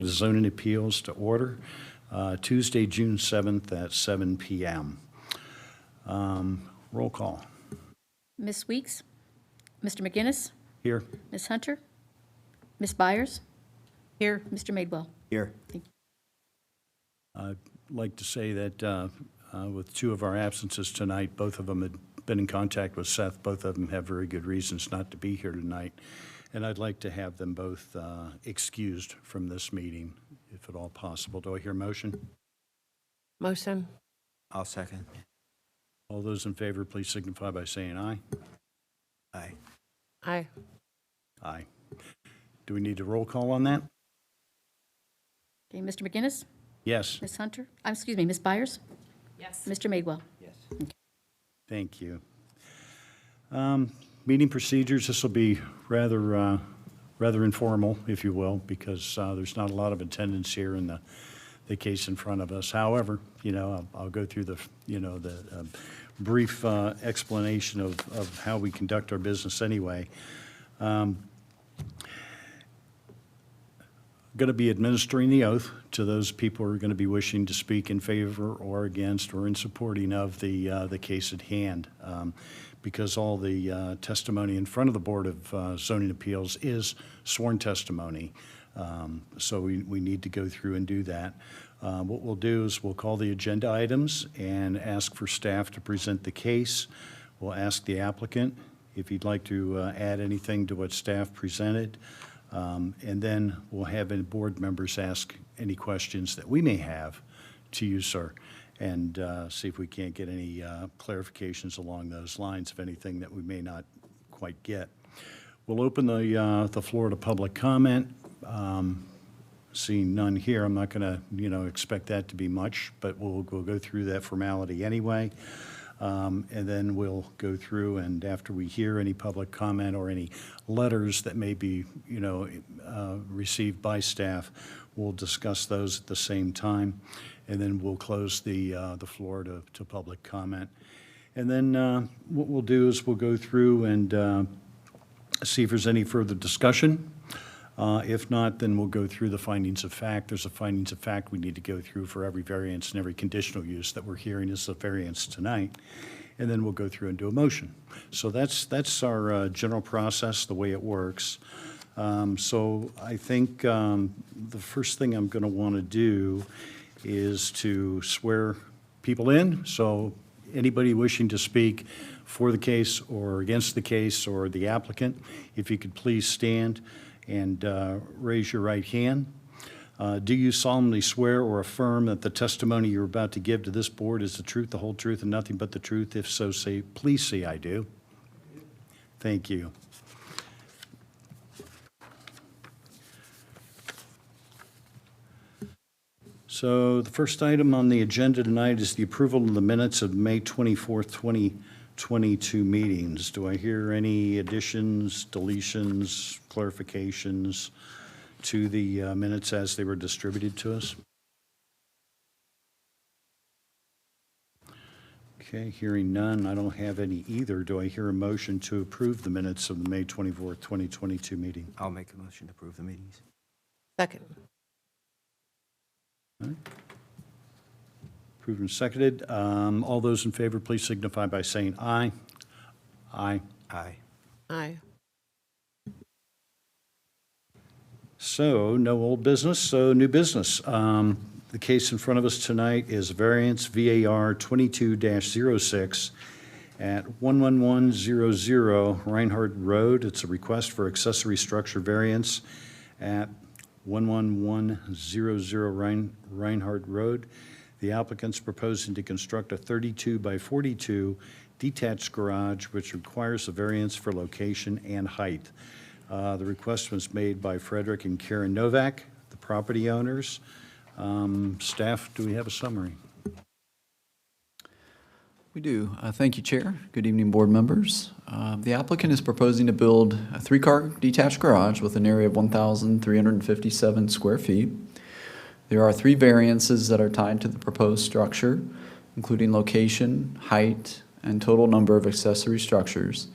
the zoning appeals to order Tuesday, June 7th at 7 p.m. Roll call. Ms. Weeks? Mr. McGinnis? Here. Ms. Hunter? Ms. Byers? Here. Mr. Madewell? Here. Thank you. I'd like to say that with two of our absences tonight, both of them had been in contact with Seth. Both of them have very good reasons not to be here tonight. And I'd like to have them both excused from this meeting, if at all possible. Do I hear a motion? Motion. I'll second. All those in favor, please signify by saying aye. Aye. Aye. Aye. Do we need a roll call on that? Okay, Mr. McGinnis? Yes. Ms. Hunter? Excuse me, Ms. Byers? Yes. Mr. Madewell? Yes. Thank you. Meeting procedures, this will be rather informal, if you will, because there's not a lot of attendance here in the case in front of us. However, I'll go through the brief explanation of how we conduct our business anyway. Going to be administering the oath to those people who are going to be wishing to speak in favor or against or in supporting of the case at hand, because all the testimony in front of the Board of Zoning Appeals is sworn testimony. So we need to go through and do that. What we'll do is we'll call the agenda items and ask for staff to present the case. We'll ask the applicant if he'd like to add anything to what staff presented. And then we'll have board members ask any questions that we may have to you, sir, and see if we can't get any clarifications along those lines of anything that we may not quite get. We'll open the floor to public comment. Seeing none here, I'm not going to expect that to be much, but we'll go through that formality anyway. And then we'll go through, and after we hear any public comment or any letters that may be, received by staff, we'll discuss those at the same time, and then we'll close the floor to public comment. And then what we'll do is we'll go through and see if there's any further discussion. If not, then we'll go through the findings of fact. There's a findings of fact we need to go through for every variance and every conditional use that we're hearing as a variance tonight. And then we'll go through and do a motion. So that's our general process, the way it works. So I think the first thing I'm going to want to do is to swear people in. So anybody wishing to speak for the case or against the case or the applicant, if you could please stand and raise your right hand. Do you solemnly swear or affirm that the testimony you're about to give to this board is the truth, the whole truth, and nothing but the truth? If so, please say I do. Thank you. So the first item on the agenda tonight is the approval of the minutes of May 24th, 2022 meetings. Do I hear any additions, deletions, clarifications to the minutes as they were distributed to us? Okay, hearing none. I don't have any either. Do I hear a motion to approve the minutes of the May 24th, 2022 meeting? I'll make a motion to approve the meetings. Second. All right. Approved and seconded. All those in favor, please signify by saying aye. Aye. Aye. Aye. So, no old business, so new business. The case in front of us tonight is variance VAR 22-06 at 11100 Reinhardt Road. It's a request for accessory structure variance at 11100 Reinhardt Road. The applicant's proposing to construct a 32 by 42 detached garage, which requires a variance for location and height. The request was made by Frederick and Karen Novak, the property owners. Staff, do we have a summary? We do. Thank you, Chair. Good evening, board members. The applicant is proposing to build a 3-car detached garage with an area of 1,357 square feet. There are 3 variances that are tied to the proposed structure, including location, height, and total number of accessory structures.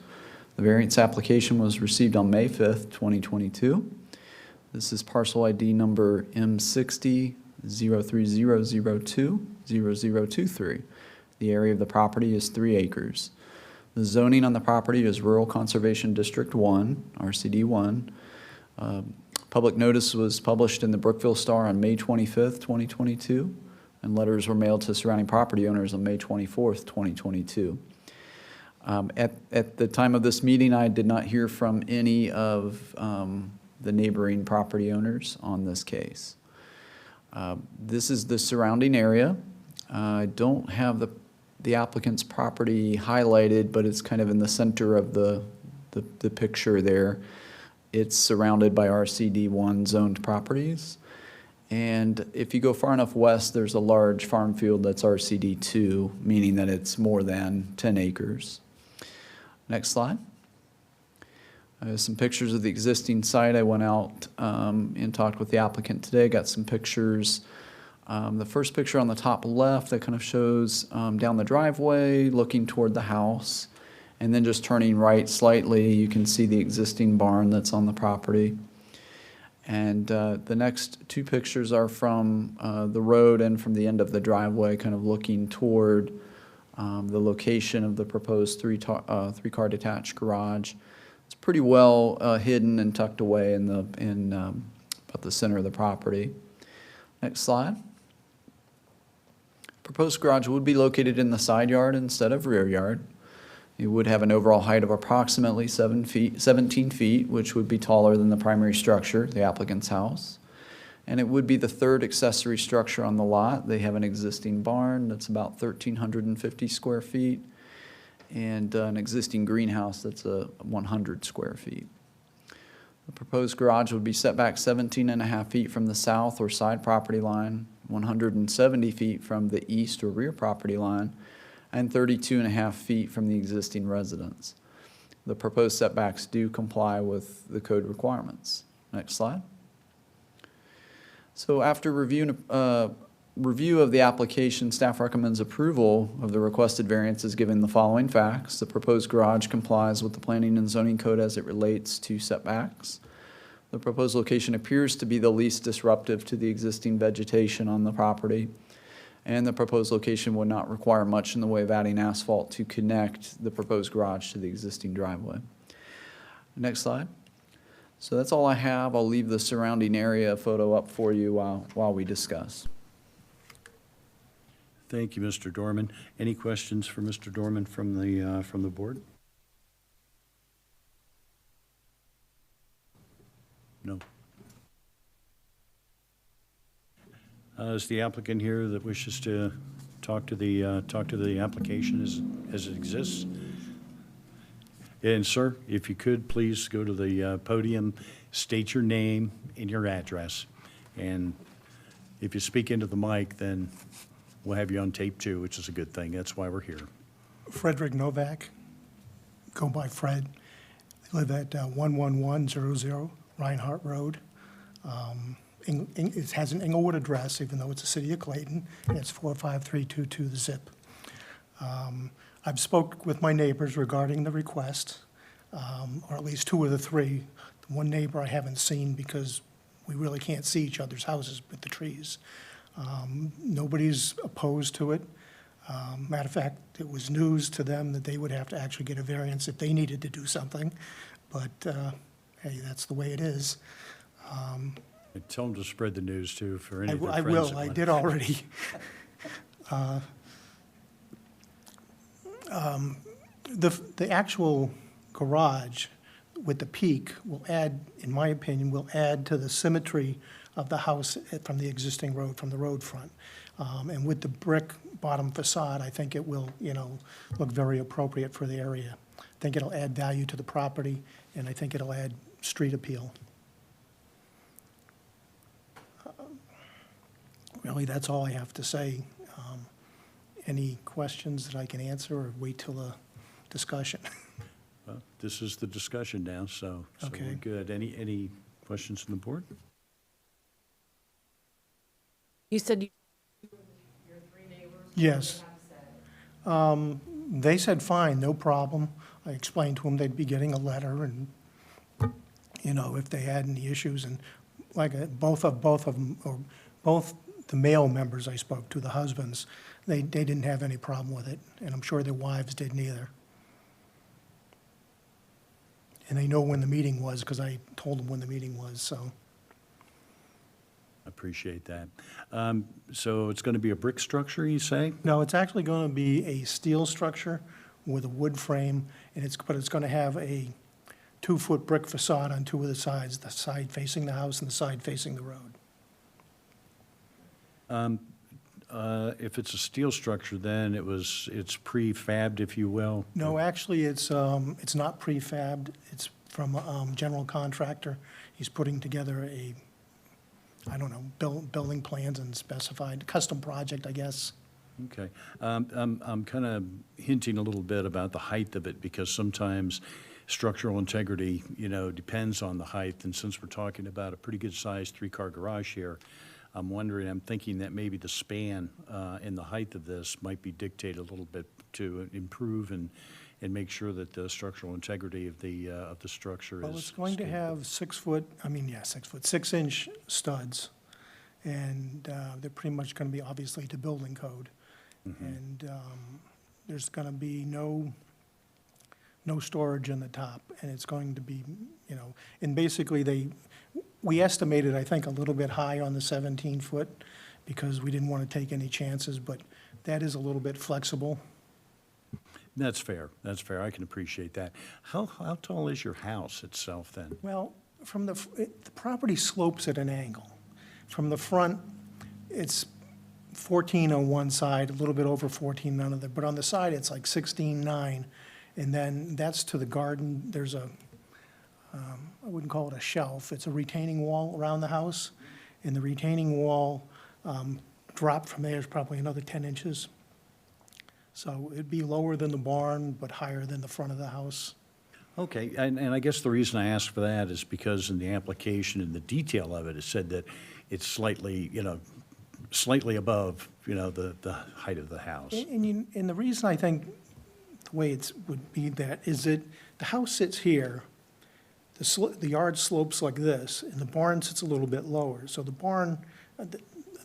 The variance application was received on May 5th, 2022. This is parcel ID number M60-03002-0023. The area of the property is 3 acres. The zoning on the property is Rural Conservation District 1, RCD 1. Public notice was published in the Brookville Star on May 25th, 2022, and letters were mailed to surrounding property owners on May 24th, 2022. At the time of this meeting, I did not hear from any of the neighboring property owners on this case. This is the surrounding area. I don't have the applicant's property highlighted, but it's kind of in the center of the picture there. It's surrounded by RCD1 zoned properties. And if you go far enough west, there's a large farm field that's RCD2, meaning that it's more than 10 acres. Next slide. Some pictures of the existing site. I went out and talked with the applicant today, got some pictures. The first picture on the top left that kind of shows down the driveway, looking toward the house, and then just turning right slightly, you can see the existing barn that's on the property. And the next 2 pictures are from the road and from the end of the driveway, kind of looking toward the location of the proposed three-car detached garage. It's pretty well hidden and tucked away in about the center of the property. Next slide. Proposed garage would be located in the side yard instead of rear yard. It would have an overall height of approximately 17 feet, which would be taller than the primary structure, the applicant's house. And it would be the 3rd accessory structure on the lot. They have an existing barn that's about 1,350 square feet and an existing greenhouse that's 100 square feet. The proposed garage would be set back 17.5 feet from the south or side property line, 170 feet from the east or rear property line, and 32.5 feet from the existing residence. The proposed setbacks do comply with the code requirements. Next slide. So after review of the application, staff recommends approval of the requested variances given the following facts. The proposed garage complies with the planning and zoning code as it relates to setbacks. The proposed location appears to be the least disruptive to the existing vegetation on the property. And the proposed location would not require much in the way of adding asphalt to connect the proposed garage to the existing driveway. Next slide. So that's all I have. I'll leave the surrounding area photo up for you while we discuss. Thank you, Mr. Dorman. Any questions for Mr. Dorman from the board? No. Is the applicant here that wishes to talk to the application as it exists? And sir, if you could, please go to the podium, state your name and your address. And if you speak into the mic, then we'll have you on tape too, which is a good thing. That's why we're here. Frederick Novak, go by Fred. I live at 11100 Reinhardt Road. It has an Englewood address, even though it's a city of Clayton, and it's 45322 the zip. I've spoke with my neighbors regarding the request, or at least 2 of the 3. The one neighbor I haven't seen because we really can't see each other's houses with the trees. Nobody's opposed to it. Matter of fact, it was news to them that they would have to actually get a variance if they needed to do something, but hey, that's the way it is. Tell them to spread the news too for any of their I friends. will, that I want- did already. The actual garage with the peak will add, in my opinion, will add to the symmetry of the house from the existing road, from the road front. And with the brick bottom facade, I think it will, look very appropriate for the area. I think it'll add value to the property, and I think it'll add street appeal. Really, that's all I have to say. Any questions that I can answer, or wait till the discussion? Well, this is the discussion now, so we're Okay. good. Any questions from the board? You said you Yes. They said, fine, no problem. I explained to them they'd be getting a letter, and, if they had any issues, and both of them, or both the male members I spoke to, the husbands, they didn't have any problem with it, and I'm sure their wives didn't either. And they know when the meeting was, because I told them when the meeting was, so. Appreciate that. So it's going to be a brick structure, you say? No, it's actually going to be a steel structure with a wood frame, but it's going to have a 2-foot brick facade on 2 of the side facing the house and the side facing the road. If it's a steel structure, then it's prefabbed, if you will? No, actually, it's not prefabbed. It's from a general contractor. He's putting together building plans and specified, custom project, I guess. Okay. I'm kind of hinting a little bit about the height of it, because sometimes structural integrity, depends on the height. And since we're talking about a pretty good-sized 3-car garage here, I'm thinking that maybe the span and the height of this might be dictated a little bit to improve and make sure that the structural integrity of the structure is Well, it's going to stable. have 6-inch studs, and they're pretty much going to be obviously to building code. And there's going to be no storage in the top, and it's going to be, and basically we estimated, I think, a little bit high on the 17-foot because we didn't want to take any chances, but that is a little bit flexible. That's fair. That's fair. I can appreciate that. How tall is your house itself then? Well, the property slopes at an angle. From the front, it's 14 on one side, a little bit over 14 on the other, but on the side, it's like 16.9, and then that's to the garden. There's I wouldn't call it a shelf, it's a retaining wall around the house, and the retaining wall dropped from there is probably another 10 inches. So it'd be lower than the barn, but higher than the front of the house. Okay, and I guess the reason I asked for that is because in the application, in the detail of it, it said that it's slightly above, the height of the house. And the reason I think the way it would be that is that the house sits here, the yard slopes like this, and the barn sits a little bit lower. So the barn,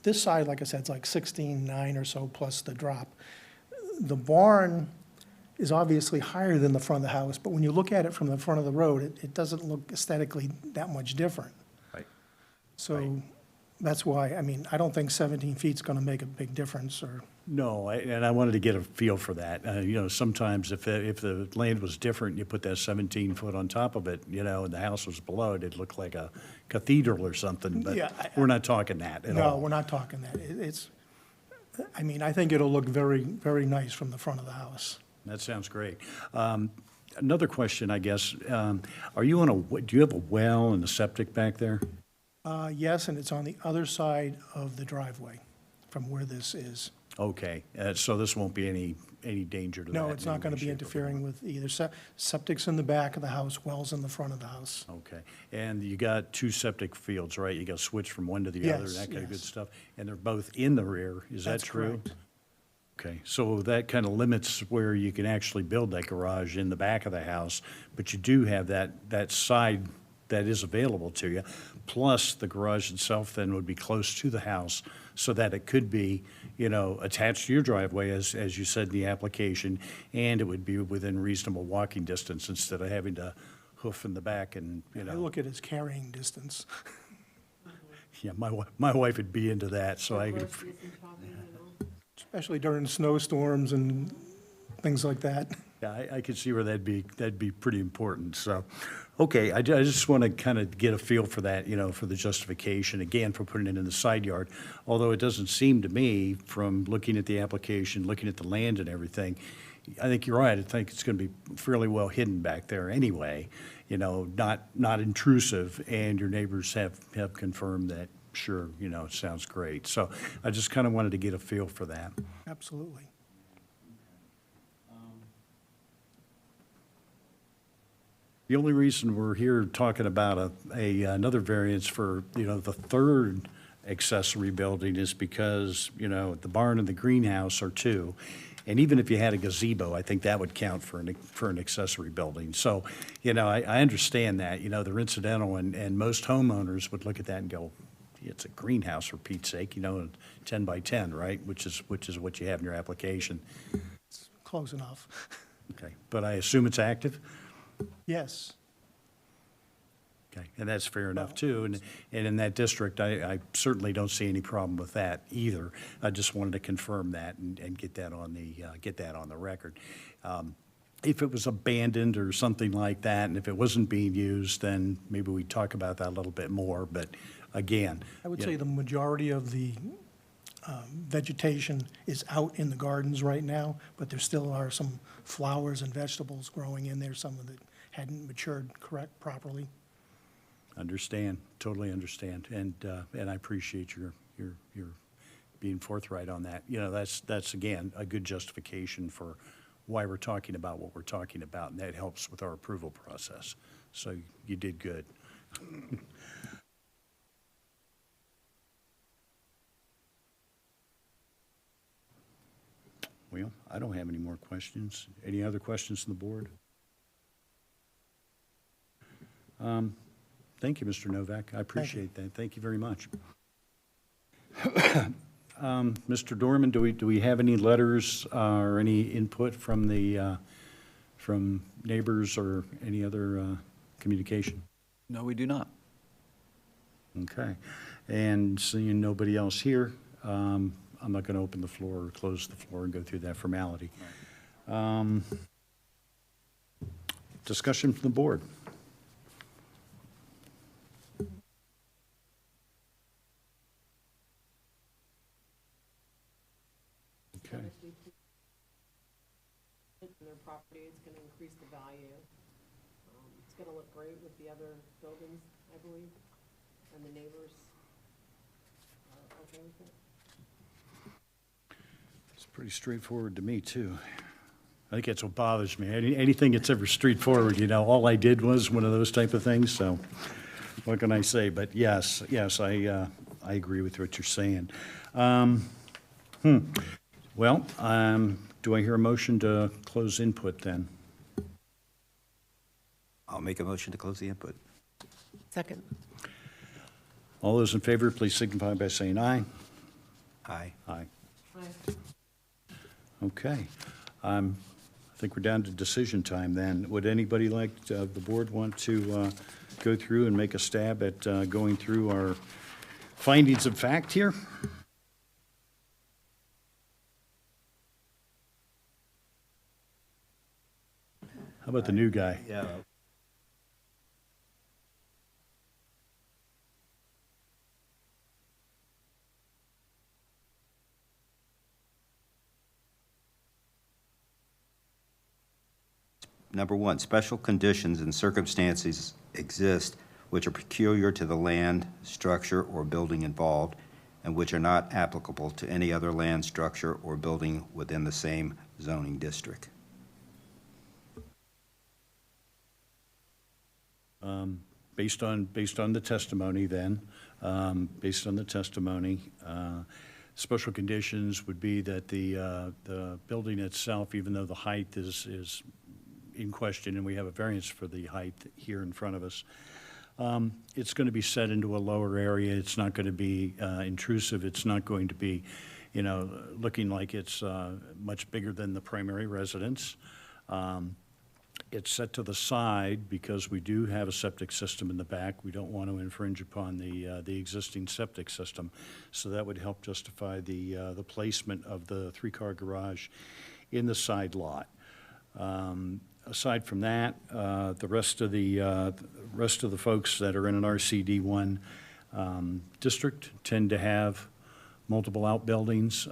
this side, like I said, it's like 16.9 or so plus the drop. The barn is obviously higher than the front of the house, but when you look at it from the front of the road, it doesn't look aesthetically that much different. Right. So that's why, I don't think 17 feet's going to make a big difference, or, No, and I wanted to get a feel for that. Sometimes if the land was different, you put that 17-foot on top of it, and the house was below it, it'd look like a cathedral or something, but Yeah, we're not talking that at all. no, we're not talking that. I think it'll look very, very nice from the front of the house. That sounds great. Another question, I guess, do you have a well and a septic back there? Yes, and it's on the other side of the driveway from where this is. Okay, so this won't be any danger to that? No, it's in not any going to be way, shape, or form? interfering with either septic's in the back of the house, wells in the front of the house. Okay, and you got 2 septic fields, right? You got to switch from one to the other, Yes, that kind of good yes. stuff? And they're both in the rear, is that That's true? correct. Okay, so that kind of limits where you can actually build that garage in the back of the house, but you do have that side that is available to you. Plus, the garage itself then would be close to the house so that it could be, attached to your driveway, as you said in the application, and it would be within reasonable walking distance instead of having to hoof in the back and, I look at it as carrying distance. Yeah, my wife would be into that, so Especially during snowstorms and things like that. Yeah, I could see where that'd be pretty important, so. Okay, I just want to kind of get a feel for that, for the justification, again, for putting it in the side yard. Although it doesn't seem to me, from looking at the application, looking at the land and everything, I think you're right. I think it's going to be fairly well hidden back there anyway, not intrusive, and your neighbors have confirmed that, sure, it sounds great. So I just kind of wanted to get a feel for that. Absolutely. The only reason we're here talking about another variance for, the third accessory building is because, the barn and the greenhouse are 2. And even if you had a gazebo, I think that would count for an accessory building. So, I understand that, they're incidental, and most homeowners would look at that and go, it's a greenhouse for Pete's sake, 10 by 10, right? Which is what you have in your application. Close enough. Okay, but I assume it's active? Yes. Okay, and that's fair enough, too. And in that district, I certainly don't see any problem with that either. I just wanted to confirm that and get that on the record. If it was abandoned or something like that, and if it wasn't being used, then maybe we'd talk about that a little bit more. But again, I would say the majority of the vegetation is out in the gardens right now, but there still are some flowers and vegetables growing in there, some of it hadn't matured properly. understand, totally understand, and I appreciate your being forthright on that. That's again a good justification for why we're talking about what we're talking about, and that helps with our approval process. So you did good. Well, I don't have any more questions. Any other questions from the board? Thank you, Mr. Novak. I appreciate that. Thank you very much. Mr. Dorman, do we have any letters or any input from from neighbors or any other communication? No, we do not. Okay. And seeing nobody else here, I'm not going to open the floor or close the floor and go through that formality. Discussion from the board. Okay. Their property, it's gonna increase the value. It's gonna look great with the other buildings, I believe, and the neighbors are okay with it. It's pretty straightforward to me, too. I think that's what bothers me. Anything that's ever straightforward, all I did was one of those type of things, so what can I say? But yes, I agree with what you're saying. Well, do I hear a motion to close input then? I'll make a motion to close the input. Second. All those in favor, please signify by saying aye. Aye. Aye. Aye. Okay. I think we're down to decision time then. Would anybody like, the board want to go through and make a stab at going through our findings of fact here? How about the new guy? Yeah. Number one, special conditions and circumstances exist which are peculiar to the land, structure, or building involved, and which are not applicable to any other land, structure, or building within the same zoning district. Based on the testimony then, special conditions would be that the building itself, even though the height is in question, and we have a variance for the height here in front of us, it's going to be set into a lower area. It's not going to be intrusive. It's not going to be, looking like it's much bigger than the primary residence. It's set to the side because we do have a septic system in the back. We don't want to infringe upon the existing septic system. So that would help justify the placement of the three-car garage in the side lot. Aside from that, the rest of the folks that are in an RCD1 district tend to have multiple outbuildings.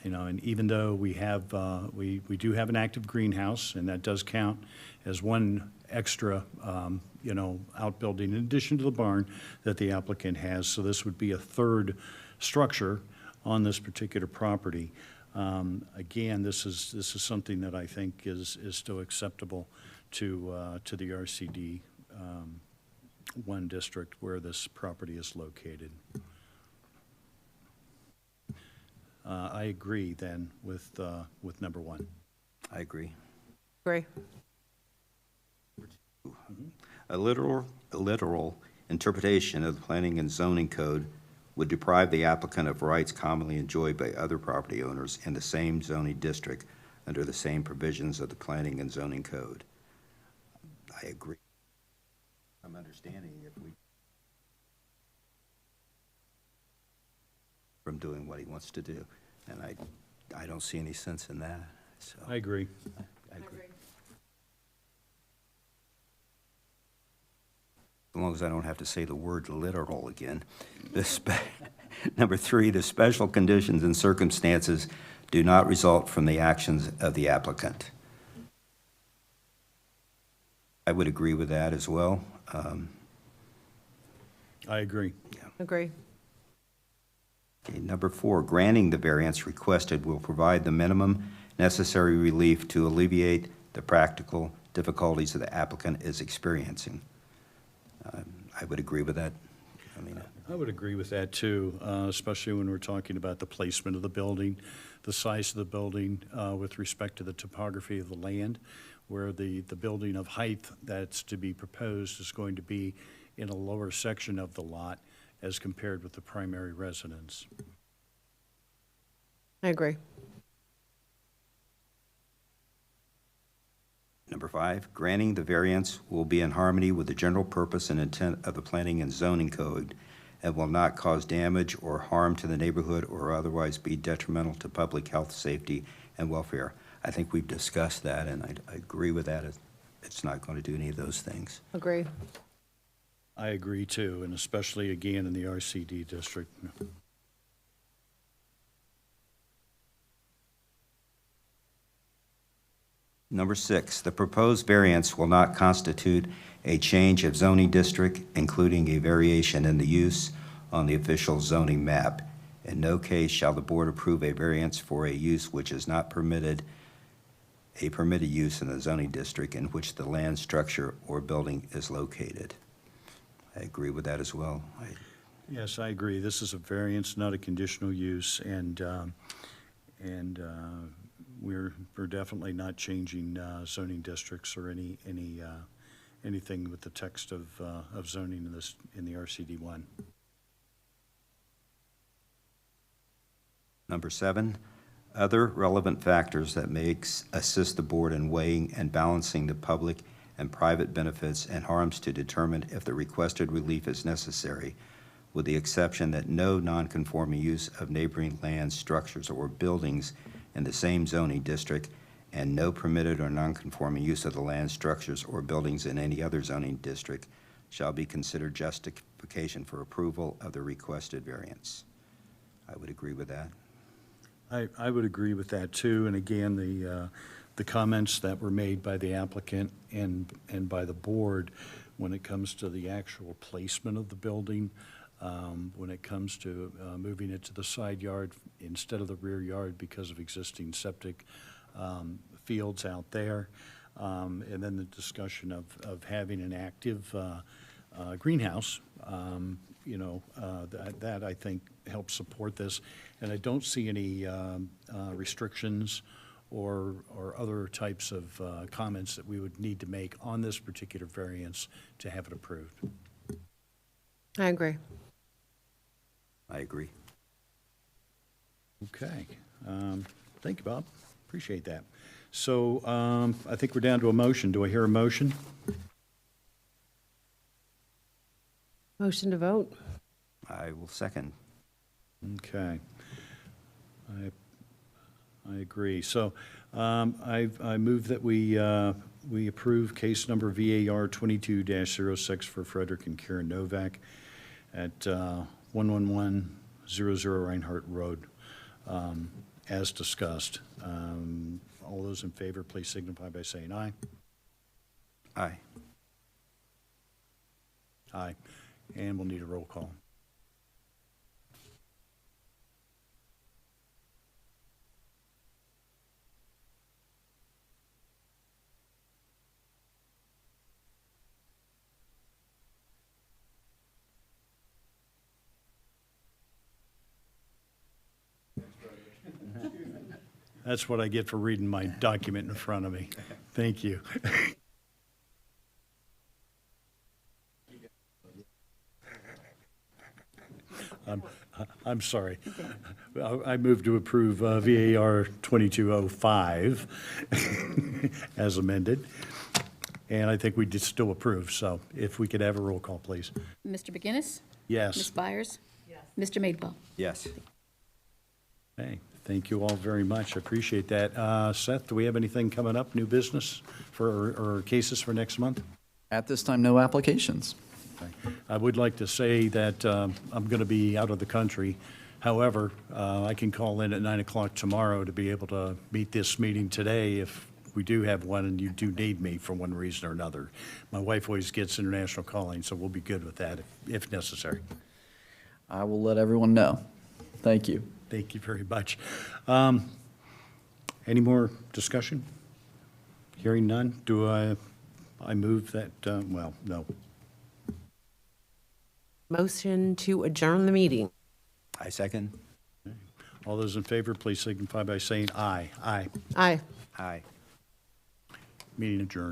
And even though we do have an active greenhouse, and that does count as one extra, outbuilding in addition to the barn that the applicant has. So this would be a third structure on this particular property. Again, this is something that I think is still acceptable to the RCD 1 district where this property is located. I agree then with number one. I agree. Agree. A literal interpretation of the Planning and Zoning Code would deprive the applicant of rights commonly enjoyed by other property owners in the same zoning district under the same provisions of the Planning and Zoning Code. I agree. I'm understanding if we from doing what he wants to do, and I don't see any sense in that, so. I agree. I agree. As long as I don't have to say the word literal again. Number 3, the special conditions and circumstances do not result from the actions of the applicant. I would agree with that as well. I agree. Agree. Okay, number 4, granting the variance requested will provide the minimum necessary relief to alleviate the practical difficulties that the applicant is experiencing. I would agree with that. I would agree with that too, especially when we're talking about the placement of the building, the size of the building with respect to the topography of the land, where the building of height that's to be proposed is going to be in a lower section of the lot as compared with the primary residence. I agree. Number 5, granting the variance will be in harmony with the general purpose and intent of the Planning and Zoning Code and will not cause damage or harm to the neighborhood or otherwise be detrimental to public health, safety, and welfare. I think we've discussed that, and I agree with that. It's not going to do any of those things. Agree. I agree too, and especially again in the RCD district. Number 6, the proposed variance will not constitute a change of zoning district, including a variation in the use on the official zoning map. In no case shall the board approve a variance for a use which is not permitted use in the zoning district in which the land, structure, or building is located. I agree with that as well. Yes, I agree. This is a variance, not a conditional use, and we're definitely not changing zoning districts or anything with the text of zoning in the RCD1. Number 7, other relevant factors that may assist the board in weighing and balancing the public and private benefits and harms to determine if the requested relief is necessary, with the exception that no nonconforming use of neighboring land, structures, or buildings in the same zoning district and no permitted or nonconforming use of the land, structures, or buildings in any other zoning district shall be considered justification for approval of the requested variance. I would agree with that. I would agree with that too, and again, the comments that were made by the applicant and by the board when it comes to the actual placement of the building, when it comes to moving it to the side yard instead of the rear yard because of existing septic fields out there, and then the discussion of having an active greenhouse, that I think helps support this. And I don't see any restrictions or other types of comments that we would need to make on this particular variance to have it approved. I agree. I agree. Okay. Thank you, Bob. Appreciate that. So I think we're down to a motion. Do I hear a motion? Motion to vote. I will second. Okay. I agree. So I move that we approve case number VAR 22-06 for Frederick and Karen Novak at 11100 Reinhardt Road, as discussed. All those in favor, please signify by saying aye. Aye. Aye. And we'll need a roll call. That's what I get for reading my document in front of me. Thank you. I'm sorry. I move to approve VAR 2205 as amended. And I think we did still approve, so if we could have a roll call, please. Mr. McGinnis? Yes. Ms. Byers? Yes. Mr. Madewell? Yes. Okay, thank you all very much. I appreciate that. Seth, do we have anything coming up, new business or cases for next month? At this time, no applications. Okay. I would like to say that I'm going to be out of the country. However, I can call in at 9 o'clock tomorrow to be able to meet this meeting today if we do have one and you do need me for one reason or another. My wife always gets international calling, so we'll be good with that if necessary. I will let everyone know. Thank you. Thank you very much. Any more discussion? Hearing none, do I move that, well, no. Motion to adjourn the meeting. I second. All those in favor, please signify by saying aye. Aye. Aye. Aye. Meeting adjourned.